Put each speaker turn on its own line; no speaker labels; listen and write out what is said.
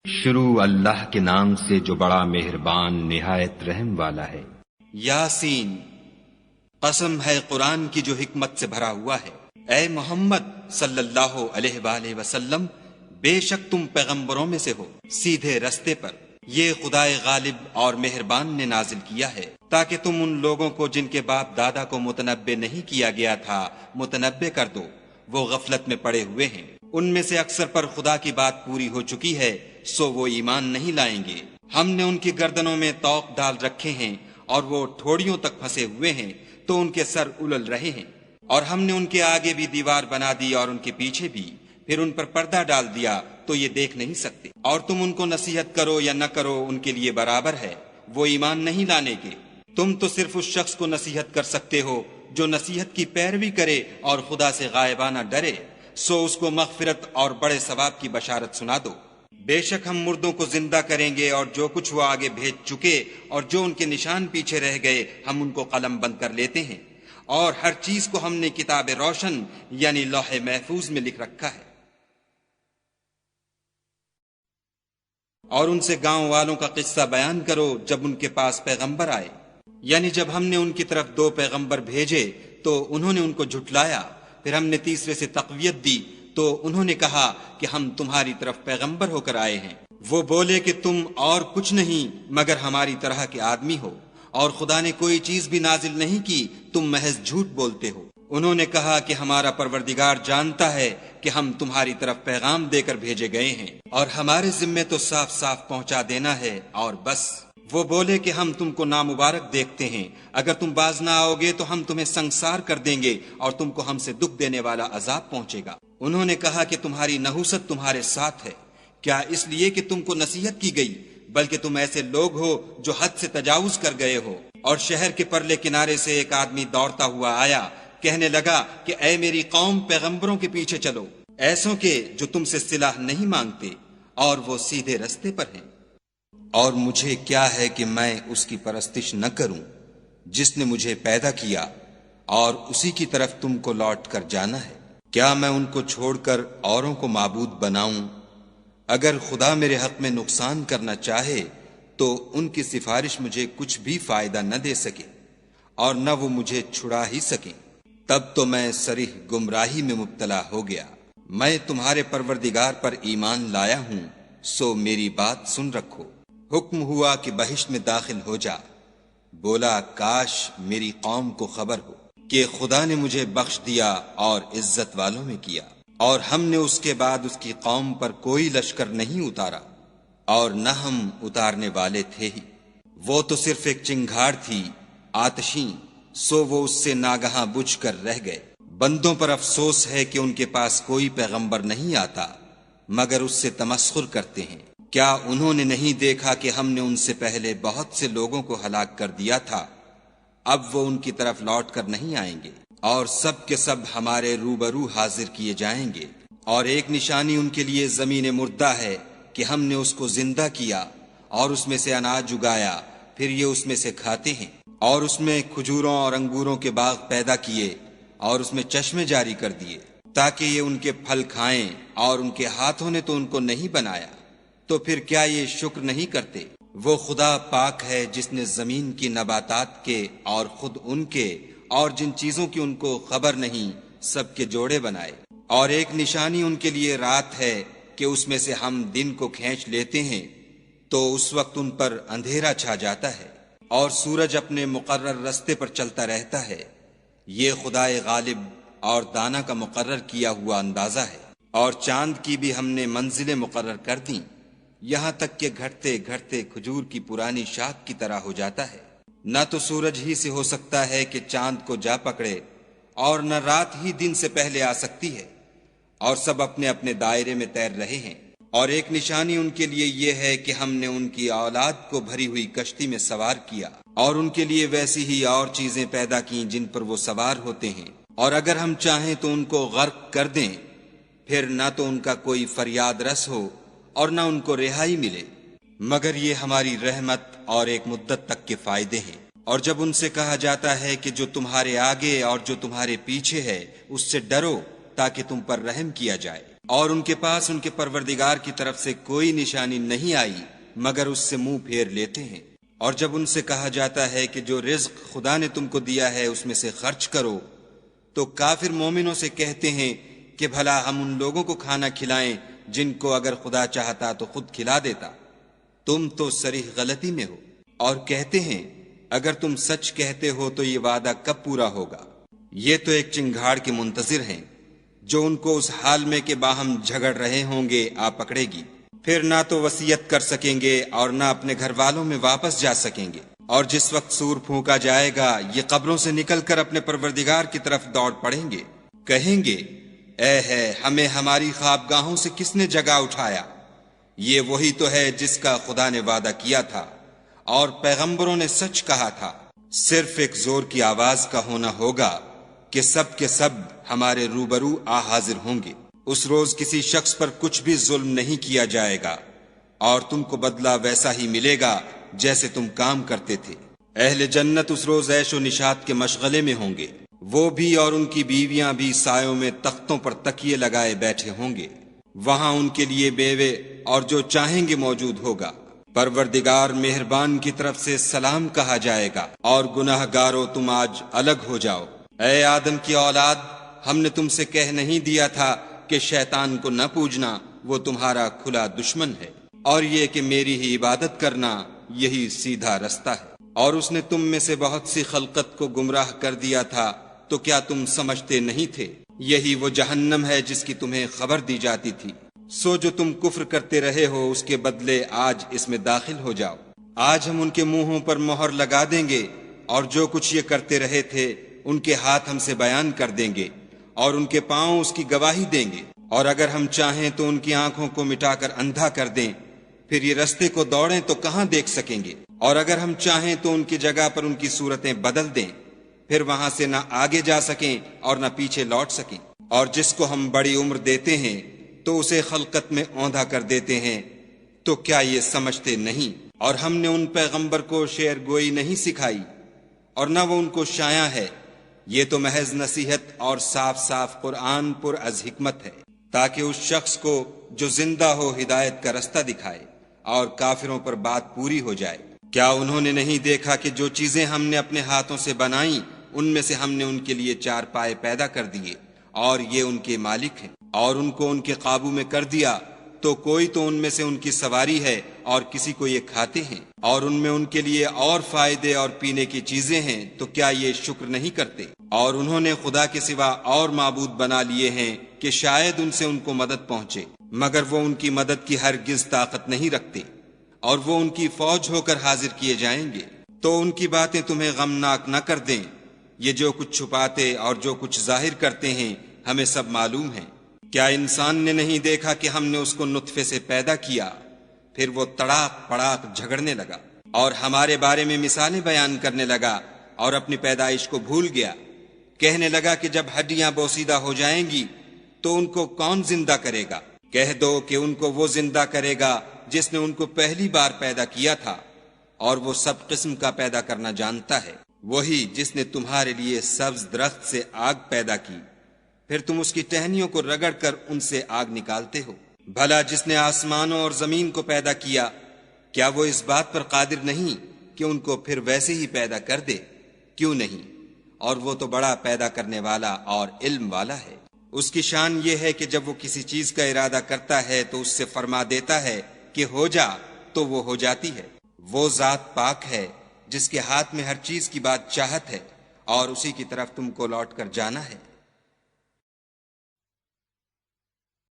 شروع اللہ کے نام سے جو بڑا مہربان نہایت رحم والا ہے۔
یاسین، قسم ہے قرآن کی جو حکمت سے بھرا ہوا ہے۔ اے محمد صلی اللہ علیہ وآلہ وسلم، بے شک تم پیغمبروں میں سے ہو، سیدھے رستے پر۔ یہ خدائے غالب اور مہربان نے نازل کیا ہے تاکہ تم ان لوگوں کو جن کے باپ دادا کو متنبع نہیں کیا گیا تھا متنبع کر دو، وہ غفلت میں پڑے ہوئے ہیں۔ ان میں سے اکثر پر خدا کی بات پوری ہو چکی ہے، سو وہ ایمان نہیں لائیں گے۔ ہم نے ان کی گردنوں میں طوق ڈال رکھے ہیں اور وہ ٹھوڑیوں تک پھنسے ہوئے ہیں تو ان کے سر الل رہے ہیں، اور ہم نے ان کے آگے بھی دیوار بنا دی اور ان کے پیچھے بھی، پھر ان پر پردہ ڈال دیا تو یہ دیکھ نہیں سکتے۔ اور تم ان کو نصیحت کرو یا نہ کرو ان کے لیے برابر ہے، وہ ایمان نہیں لانے کے۔ تم تو صرف اس شخص کو نصیحت کر سکتے ہو جو نصیحت کی پیروی کرے اور خدا سے غائبانہ ڈرے، سو اس کو مغفرت اور بڑے ثواب کی بشارت سنا دو۔ بے شک ہم مردوں کو زندہ کریں گے، اور جو کچھ وہ آگے بھیج چکے اور جو ان کے نشان پیچھے رہ گئے ہم ان کو قلم بند کر لیتے ہیں، اور ہر چیز کو ہم نے کتاب روشن یعنی لوح محفوظ میں لکھ رکھا ہے۔ اور ان سے گاؤں والوں کا قصہ بیان کرو جب ان کے پاس پیغمبر آئے، یعنی جب ہم نے ان کی طرف 2 پیغمبر بھیجے تو انہوں نے ان کو جھٹلایا، پھر ہم نے تیسرے سے تقویت دی تو انہوں نے کہا کہ ہم تمہاری طرف پیغمبر ہو کر آئے ہیں۔ وہ بولے کہ تم اور کچھ نہیں مگر ہماری طرح کے آدمی ہو، اور خدا نے کوئی چیز بھی نازل نہیں کی، تم محض جھوٹ بولتے ہو۔ انہوں نے کہا کہ ہمارا پروردگار جانتا ہے کہ ہم تمہاری طرف پیغام دے کر بھیجے گئے ہیں، اور ہمارے ذمے تو صاف صاف پہنچا دینا ہے اور بس۔ وہ بولے کہ ہم تم کو نامبارک دیکھتے ہیں، اگر تم باز نہ آؤ گے تو ہم تمہیں سنگسار کر دیں گے اور تم کو ہم سے دکھ دینے والا عذاب پہنچے گا۔ انہوں نے کہا کہ تمہاری نحوست تمہارے ساتھ ہے، کیا اس لیے کہ تم کو نصیحت کی گئی؟ بلکہ تم ایسے لوگ ہو جو حد سے تجاوز کر گئے ہو۔ اور شہر کے پرلے کنارے سے ایک آدمی دوڑتا ہوا آیا، کہنے لگا کہ اے میری قوم، پیغمبروں کے پیچھے چلو، ایسوں کے جو تم سے صلاح نہیں مانگتے اور وہ سیدھے رستے پر ہیں۔ اور مجھے کیا ہے کہ میں اس کی پرستش نہ کروں جس نے مجھے پیدا کیا، اور اسی کی طرف تم کو لوٹ کر جانا ہے۔ کیا میں ان کو چھوڑ کر اوروں کو معبود بناؤں؟ اگر خدا میرے حق میں نقصان کرنا چاہے تو ان کی سفارش مجھے کچھ بھی فائدہ نہ دے سکے، اور نہ وہ مجھے چھڑا ہی سکیں۔ تب تو میں صریح گمراہی میں مبتلا ہو گیا۔ میں تمہارے پروردگار پر ایمان لایا ہوں، سو میری بات سن رکھو۔ حکم ہوا کہ بہشت میں داخل ہو جا۔ بولا کاش میری قوم کو خبر ہو کہ خدا نے مجھے بخش دیا اور عزت والوں میں کیا، اور ہم نے اس کے بعد اس کی قوم پر کوئی لشکر نہیں اتارا، اور نہ ہم اتارنے والے تھے ہی۔ وہ تو صرف ایک چنگھاڑ تھی آتشیں، سو وہ اس سے ناگہاں بجھ کر رہ گئے۔ بندوں پر افسوس ہے کہ ان کے پاس کوئی پیغمبر نہیں آتا مگر اس سے تمسخر کرتے ہیں۔ کیا انہوں نے نہیں دیکھا کہ ہم نے ان سے پہلے بہت سے لوگوں کو ہلاک کر دیا تھا؟ اب وہ ان کی طرف لوٹ کر نہیں آئیں گے، اور سب کے سب ہمارے روبرو حاضر کیے جائیں گے۔ اور ایک نشانی ان کے لیے زمین مردہ ہے کہ ہم نے اس کو زندہ کیا اور اس میں سے اناج اگایا، پھر یہ اس میں سے کھاتے ہیں، اور اس میں کھجوروں اور انگوروں کے باغ پیدا کیے اور اس میں چشمے جاری کر دیے تاکہ یہ ان کے پھل کھائیں، اور ان کے ہاتھوں نے تو ان کو نہیں بنایا، تو پھر کیا یہ شکر نہیں کرتے؟ وہ خدا پاک ہے جس نے زمین کی نباتات کے اور خود ان کے اور جن چیزوں کی ان کو خبر نہیں سب کے جوڑے بنائے۔ اور ایک نشانی ان کے لیے رات ہے کہ اس میں سے ہم دن کو کھینچ لیتے ہیں تو اس وقت ان پر اندھیرا چھا جاتا ہے، اور سورج اپنے مقرر رستے پر چلتا رہتا ہے۔ یہ خدائے غالب اور دانا کا مقرر کیا ہوا اندازہ ہے۔ اور چاند کی بھی ہم نے منزلیں مقرر کر دیں، یہاں تک کہ گھٹتے گھٹتے کھجور کی پرانی شاخ کی طرح ہو جاتا ہے۔ نہ تو سورج ہی سے ہو سکتا ہے کہ چاند کو جا پکڑے، اور نہ رات ہی دن سے پہلے آ سکتی ہے، اور سب اپنے اپنے دائرے میں تیر رہے ہیں۔ اور ایک نشانی ان کے لیے یہ ہے کہ ہم نے ان کی اولاد کو بھری ہوئی کشتی میں سوار کیا، اور ان کے لیے ویسی ہی اور چیزیں پیدا کیں جن پر وہ سوار ہوتے ہیں، اور اگر ہم چاہیں تو ان کو غرق کر دیں، پھر نہ تو ان کا کوئی فریاد رس ہو اور نہ ان کو رہائی ملے، مگر یہ ہماری رحمت اور ایک مدت تک کے فائدے ہیں۔ اور جب ان سے کہا جاتا ہے کہ جو تمہارے آگے اور جو تمہارے پیچھے ہے اس سے ڈرو تاکہ تم پر رحم کیا جائے، اور ان کے پاس ان کے پروردگار کی طرف سے کوئی نشانی نہیں آئی مگر اس سے منہ پھیر لیتے ہیں۔ اور جب ان سے کہا جاتا ہے کہ جو رزق خدا نے تم کو دیا ہے اس میں سے خرچ کرو، تو کافر مومنوں سے کہتے ہیں کہ بھلا ہم ان لوگوں کو کھانا کھلائیں جن کو اگر خدا چاہتا تو خود کھلا دیتا، تم تو صریح غلطی میں ہو۔ اور کہتے ہیں اگر تم سچ کہتے ہو تو یہ وعدہ کب پورا ہوگا؟ یہ تو ایک چنگھاڑ کے منتظر ہیں جو ان کو اس حال میں کہ باہم جھگڑ رہے ہوں گے آ پکڑے گی، پھر نہ تو وصیت کر سکیں گے اور نہ اپنے گھر والوں میں واپس جا سکیں گے۔ اور جس وقت سور پھونکا جائے گا یہ قبروں سے نکل کر اپنے پروردگار کی طرف دوڑ پڑیں گے، کہیں گے اے ہے ہمیں ہماری خوابگاہوں سے کس نے جگا اٹھایا؟ یہ وہی تو ہے جس کا خدا نے وعدہ کیا تھا اور پیغمبروں نے سچ کہا تھا۔ صرف ایک زور کی آواز کا ہونا ہوگا کہ سب کے سب ہمارے روبرو آ حاضر ہوں گے۔ اس روز کسی شخص پر کچھ بھی ظلم نہیں کیا جائے گا اور تم کو بدلہ ویسا ہی ملے گا جیسے تم کام کرتے تھے۔ اہل جنت اس روز عیش و نشاط کے مشغلے میں ہوں گے، وہ بھی اور ان کی بیویاں بھی سایوں میں تختوں پر تکیے لگائے بیٹھے ہوں گے، وہاں ان کے لیے بیوے اور جو چاہیں گے موجود ہوگا۔ پروردگار مہربان کی طرف سے سلام کہا جائے گا اور گناہ گارو تم آج الگ ہو جاؤ۔ اے آدم کی اولاد، ہم نے تم سے کہہ نہیں دیا تھا کہ شیطان کو نہ پوجنا، وہ تمہارا کھلا دشمن ہے، اور یہ کہ میری ہی عبادت کرنا یہی سیدھا رستہ ہے۔ اور اس نے تم میں سے بہت سی خلقت کو گمراہ کر دیا تھا، تو کیا تم سمجھتے نہیں تھے؟ یہی وہ جہنم ہے جس کی تمہیں خبر دی جاتی تھی۔ سو جو تم کفر کرتے رہے ہو اس کے بدلے آج اس میں داخل ہو جاؤ۔ آج ہم ان کے منہوں پر مہر لگا دیں گے اور جو کچھ یہ کرتے رہے تھے ان کے ہاتھ ہم سے بیان کر دیں گے اور ان کے پاؤں اس کی گواہی دیں گے۔ اور اگر ہم چاہیں تو ان کی آنکھوں کو مٹا کر اندھا کر دیں، پھر یہ رستے کو دوڑیں تو کہاں دیکھ سکیں گے؟ اور اگر ہم چاہیں تو ان کی جگہ پر ان کی صورتیں بدل دیں، پھر وہاں سے نہ آگے جا سکیں اور نہ پیچھے لوٹ سکیں۔ اور جس کو ہم بڑی عمر دیتے ہیں تو اسے خلقت میں اوندھا کر دیتے ہیں، تو کیا یہ سمجھتے نہیں؟ اور ہم نے ان پیغمبر کو شعر گوئی نہیں سکھائی اور نہ وہ ان کو شایع ہے، یہ تو محض نصیحت اور صاف صاف قرآن پر از حکمت ہے، تاکہ اس شخص کو جو زندہ ہو ہدایت کا رستہ دکھائے اور کافروں پر بات پوری ہو جائے۔ کیا انہوں نے نہیں دیکھا کہ جو چیزیں ہم نے اپنے ہاتھوں سے بنائیں ان میں سے ہم نے ان کے لیے چار پائے پیدا کر دیے اور یہ ان کے مالک ہیں، اور ان کو ان کے قابو میں کر دیا تو کوئی تو ان میں سے ان کی سواری ہے اور کسی کو یہ کھاتے ہیں، اور ان میں ان کے لیے اور فائدے اور پینے کی چیزیں ہیں، تو کیا یہ شکر نہیں کرتے؟ اور انہوں نے خدا کے سوا اور معبود بنا لیے ہیں کہ شاید ان سے ان کو مدد پہنچے، مگر وہ ان کی مدد کی ہرگز طاقت نہیں رکھتے، اور وہ ان کی فوج ہو کر حاضر کیے جائیں گے۔ تو ان کی باتیں تمہیں غمناک نہ کر دیں، یہ جو کچھ چھپاتے اور جو کچھ ظاہر کرتے ہیں ہمیں سب معلوم ہے۔ کیا انسان نے نہیں دیکھا کہ ہم نے اس کو نطفے سے پیدا کیا، پھر وہ تڑاک پڑاک جھگڑنے لگا اور ہمارے بارے میں مثالیں بیان کرنے لگا اور اپنی پیدائش کو بھول گیا، کہنے لگا کہ جب ہڈیاں بوسیدہ ہو جائیں گی تو ان کو کون زندہ کرے گا؟ کہہ دو کہ ان کو وہ زندہ کرے گا جس نے ان کو پہلی بار پیدا کیا تھا، اور وہ سب قسم کا پیدا کرنا جانتا ہے، وہی جس نے تمہارے لیے سبز درخت سے آگ پیدا کی، پھر تم اس کی ٹہنیوں کو رگڑ کر ان سے آگ نکالتے ہو۔ بھلا جس نے آسمانوں اور زمین کو پیدا کیا، کیا وہ اس بات پر قادر نہیں کہ ان کو پھر ویسے ہی پیدا کر دے؟ کیوں نہیں؟ اور وہ تو بڑا پیدا کرنے والا اور علم والا ہے۔ اس کی شان یہ ہے کہ جب وہ کسی چیز کا ارادہ کرتا ہے تو اس سے فرما دیتا ہے کہ ہو جا، تو وہ ہو جاتی ہے۔ وہ ذات پاک ہے جس کے ہاتھ میں ہر چیز کی بات چاہت ہے، اور اسی کی طرف تم کو لوٹ کر جانا ہے۔